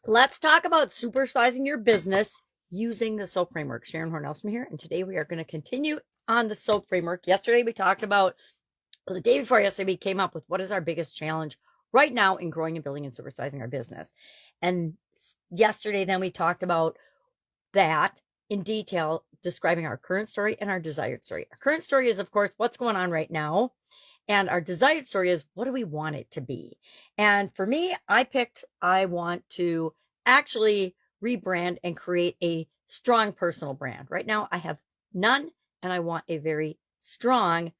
Let's talk about supersizing your business using the SOAP framework. Sharon Horne-Ellstrom here, and today we are going to continue on the SOAP framework. Yesterday we talked about, the day before yesterday, we came up with what is our biggest challenge right now in growing and building and supersizing our business. And yesterday then we talked about that in detail, describing our current story and our desired story. Our current story is, of course, what's going on right now. And our desired story is, what do we want it to be? And for me, I want to actually rebrand and create a strong personal brand. Right now, I have none, and I want a very strong,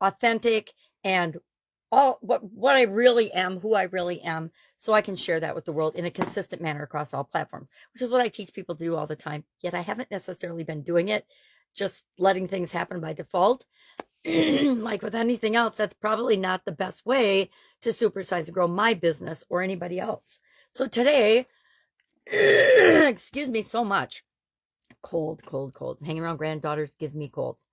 authentic, and all what I really am, who I really am, so I can share that with the world in a consistent manner across all platforms, which is what I teach people to do all the time. Yet I haven't necessarily been doing it, just letting things happen by default. Like with anything else, that's probably not the best way to supersize and grow my business or anybody else. So today, excuse me so much. Cold. Hanging around granddaughters gives me colds.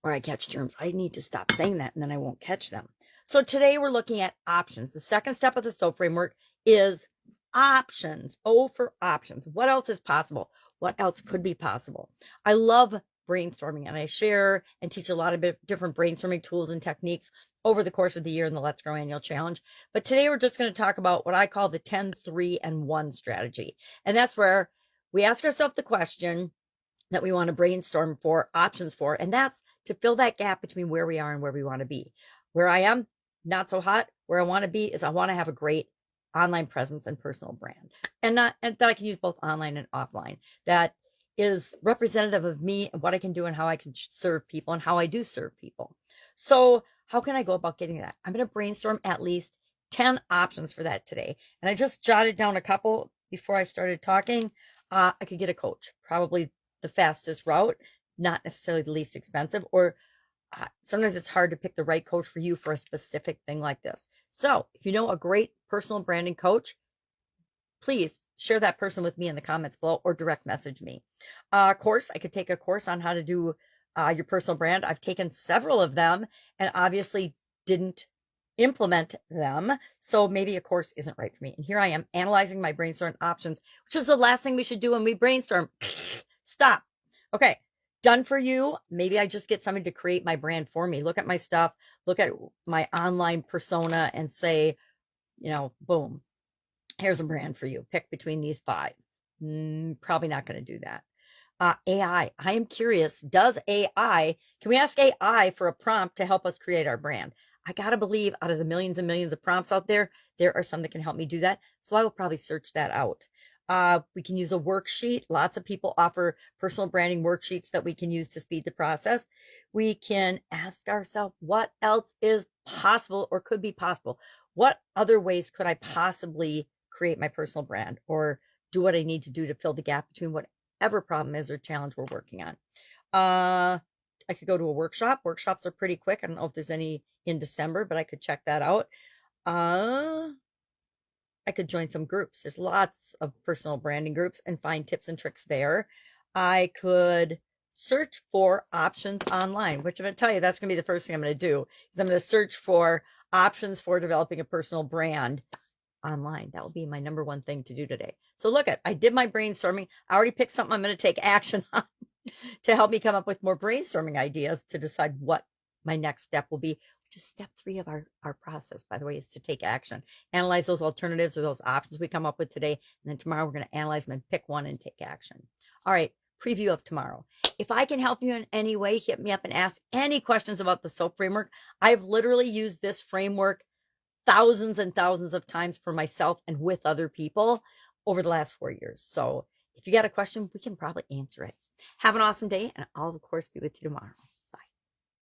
Or I catch germs. I need to stop saying that and then I won't catch them. So today we're looking at options. The second step of the SOAP framework is options. O for options. What else is possible? What else could be possible? I love brainstorming, and I share and teach a lot of different brainstorming tools and techniques over the course of the year in the Let's Grow Annual Challenge. But today we're just going to talk about what I call the 10, 3, and 1 strategy. And that's where we ask ourselves the question that we want to brainstorm for, options for, and that's to fill that gap between where we are and where we want to be. Where I am, not so hot. Where I want to be is I want to have a great online presence and personal brand, and that I can use both online and offline. That is representative of me and what I can do and how I can serve people and how I do serve people. So how can I go about getting that? I'm going to brainstorm at least 10 options for that today. And I just jotted down a couple before I started talking. I could get a coach, probably the fastest route, not necessarily the least expensive, or sometimes it's hard to pick the right coach for you for a specific thing like this. So if you know a great personal branding coach, please share that person with me in the comments below or direct message me. Course, I could take a course on how to do your personal brand. I've taken several of them and obviously didn't implement them. So maybe a course isn't right for me. And here I am analyzing my brainstorm options, which is the last thing we should do when we brainstorm. Stop. Okay. Done for you. Maybe I just get somebody to create my brand for me. Look at my stuff, look at my online persona and say, boom, here's a brand for you. Pick between these 5. Probably not going to do that. AI. I am curious. Can we ask AI for a prompt to help us create our brand? I got to believe out of the millions and millions of prompts out there, there are some that can help me do that. So I will probably search that out. We can use a worksheet. Lots of people offer personal branding worksheets that we can use to speed the process. We can ask ourselves, what else is possible or could be possible? What other ways could I possibly create my personal brand or do what I need to do to fill the gap between whatever problem is or challenge we're working on? I could go to a workshop. Workshops are pretty quick. I don't know if there's any in December, but I could check that out. I could join some groups. There's lots of personal branding groups and find tips and tricks there. I could search for options online, which I'm going to tell you, that's going to be the first thing I'm going to do, is I'm going to search for options for developing a personal brand online. That will be my number one thing to do today. So look I did my brainstorming. I already picked something I'm going to take action on to help me come up with more brainstorming ideas to decide what my next step will be, which is step 3 of our process, by the way, is to take action. Analyze those alternatives or those options we come up with today. And then tomorrow we're going to analyze them and pick one and take action. All right. Preview of tomorrow. If I can help you in any way, hit me up and ask any questions about the SOAP framework. I've literally used this framework thousands and thousands of times for myself and with other people over the last 4 years. So if you got a question, we can probably answer it. Have an awesome day, and I'll, of course, be with you tomorrow.